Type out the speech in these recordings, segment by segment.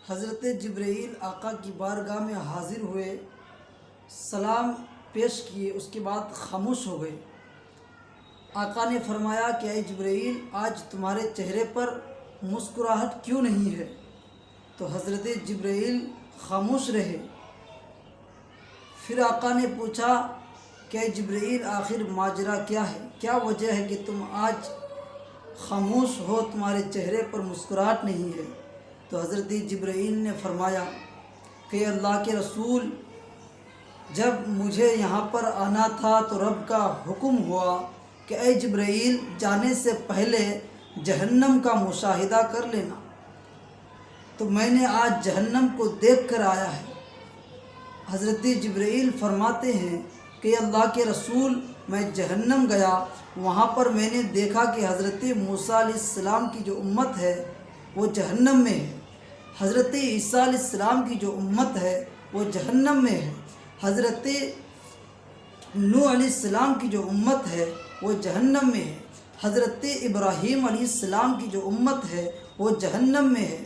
حضرت جبرائیل آقا کی بارگاہ میں حاضر ہوئے، سلام پیش کیے، اس کے بعد خاموش ہو گئے۔ آقا نے فرمایا کہ اے جبرائیل، آج تمہارے چہرے پر مسکراہٹ کیوں نہیں ہے؟ تو حضرت جبرائیل خاموش رہے۔ پھر آقا نے پوچھا کہ اے جبرائیل، آخر ماجرا کیا ہے؟ کیا وجہ ہے کہ تم آج خاموش ہو، تمہارے چہرے پر مسکراہٹ نہیں ہے؟ تو حضرت جبرائیل نے فرمایا کہ اللہ کے رسول، جب مجھے یہاں پر آنا تھا تو رب کا حکم ہوا کہ اے جبرائیل، جانے سے پہلے جہنم کا مشاہدہ کر لینا، تو میں نے آج جہنم کو دیکھ کر آیا ہے۔ حضرت جبرائیل فرماتے ہیں کہ اللہ کے رسول، میں جہنم گیا، وہاں پر میں نے دیکھا کہ حضرت موسیٰ علیہ السلام کی جو امت ہے وہ جہنم میں ہے، حضرت عیسیٰ علیہ السلام کی جو امت ہے وہ جہنم میں ہے، حضرت نوح علیہ السلام کی جو امت ہے وہ جہنم میں ہے، حضرت ابراہیم علیہ السلام کی جو امت ہے وہ جہنم میں ہے۔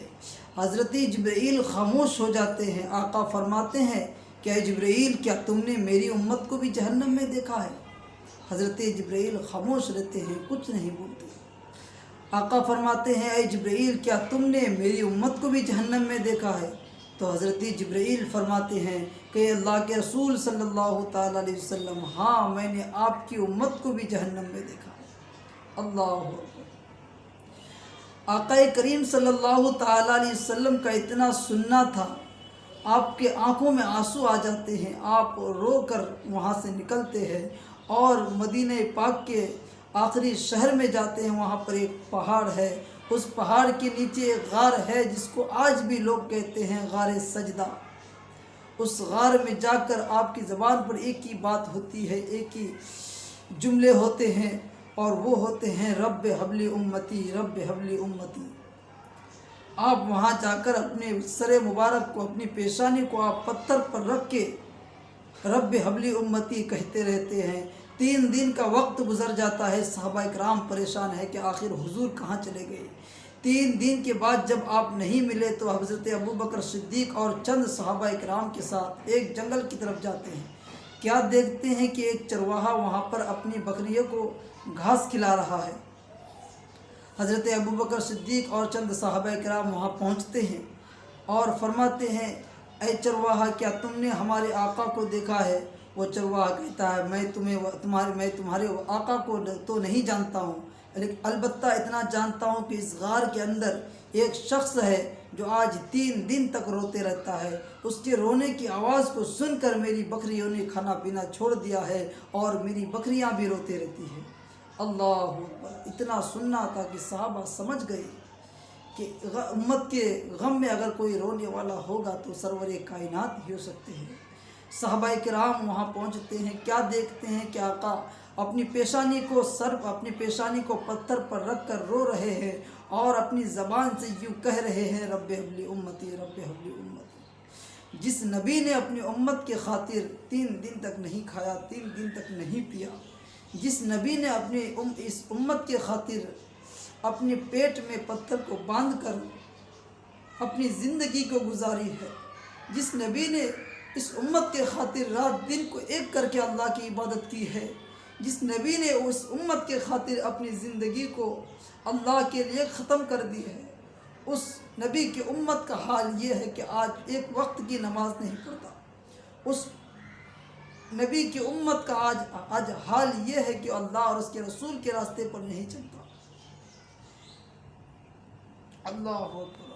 حضرت جبرائیل خاموش ہو جاتے ہیں۔ آقا فرماتے ہیں کہ اے جبرائیل، کیا تم نے میری امت کو بھی جہنم میں دیکھا ہے؟ حضرت جبرائیل خاموش رہتے ہیں، کچھ نہیں بولتے۔ آقا فرماتے ہیں اے جبرائیل، کیا تم نے میری امت کو بھی جہنم میں دیکھا ہے؟ تو حضرت جبرائیل فرماتے ہیں کہ اللہ کے رسول صلی اللہ تعالیٰ علیہ وسلم، ہاں، میں نے آپ کی امت کو بھی جہنم میں دیکھا ہے۔ اللہ اکبر۔ آقا کریم صلی اللہ تعالیٰ علیہ وسلم کا اتنا سننا تھا، آپ کے آنکھوں میں آنسو آ جاتے ہیں، آپ رو کر وہاں سے نکلتے ہیں اور مدینہ پاک کے آخری شہر میں جاتے ہیں۔ وہاں پر ایک پہاڑ ہے، اس پہاڑ کے نیچے ایک غار ہے جس کو آج بھی لوگ کہتے ہیں غار سجدہ۔ اس غار میں جا کر آپ کی زبان پر ایک ہی بات ہوتی ہے، ایک ہی جملے ہوتے ہیں، اور وہ ہوتے ہیں رب حبلی امتی، رب حبلی امتی۔ آپ وہاں جا کر اپنے سر مبارک کو، اپنی پیشانی کو آپ پتھر پر رکھ کے رب حبلی امتی کہتے رہتے ہیں۔ 3 دن کا وقت گزر جاتا ہے، صحابہ اکرام پریشان ہے کہ آخر حضور کہاں چلے گئے۔ 3 دن کے بعد جب آپ نہیں ملے تو حضرت ابوبکر صدیق اور چند صحابہ اکرام کے ساتھ ایک جنگل کی طرف جاتے ہیں۔ کیا دیکھتے ہیں کہ ایک چرواہا وہاں پر اپنی بکریوں کو گھاس کھلا رہا ہے۔ حضرت ابوبکر صدیق اور چند صحابہ اکرام وہاں پہنچتے ہیں اور فرماتے ہیں اے چرواہا، کیا تم نے ہمارے آقا کو دیکھا ہے؟ وہ چرواہا کہتا ہے میں تمہارے آقا کو تو نہیں جانتا ہوں، لیکن البتہ اتنا جانتا ہوں کہ اس غار کے اندر ایک شخص ہے جو آج 3 دن تک روتے رہتا ہے، اس کے رونے کی آواز کو سن کر میری بکریوں نے کھانا پینا چھوڑ دیا ہے اور میری بکریاں بھی روتے رہتی ہیں۔ اللہ اکبر۔ اتنا سننا تھا کہ صحابہ سمجھ گئے کہ امت کے غم میں اگر کوئی رونے والا ہوگا تو سرور کائنات ہی ہو سکتے ہیں۔ صحابہ کرام وہاں پہنچتے ہیں، کیا دیکھتے ہیں کہ آقا اپنی پیشانی کو پتھر پر رکھ کر رو رہے ہیں اور اپنی زبان سے یوں کہہ رہے ہیں رب حبلی امتی، رب حبلی امتی۔ جس نبی نے اپنی امت کے خاطر 3 دن تک نہیں کھایا، 3 دن تک نہیں پیا، جس نبی نے اس امت کے خاطر اپنے پیٹ میں پتھر کو باندھ کر اپنی زندگی کو گزاری ہے، جس نبی نے اس امت کے خاطر رات دن کو ایک کر کے اللہ کی عبادت کی ہے، جس نبی نے اس امت کے خاطر اپنی زندگی کو اللہ کے لیے ختم کر دی ہے، اس نبی کی امت کا حال یہ ہے کہ آج ایک وقت کی نماز نہیں پڑھتا۔ اس نبی کی امت کا آج حال یہ ہے کہ اللہ اور اس کے رسول کے راستے پر نہیں چلتا۔ اللہ اکبر۔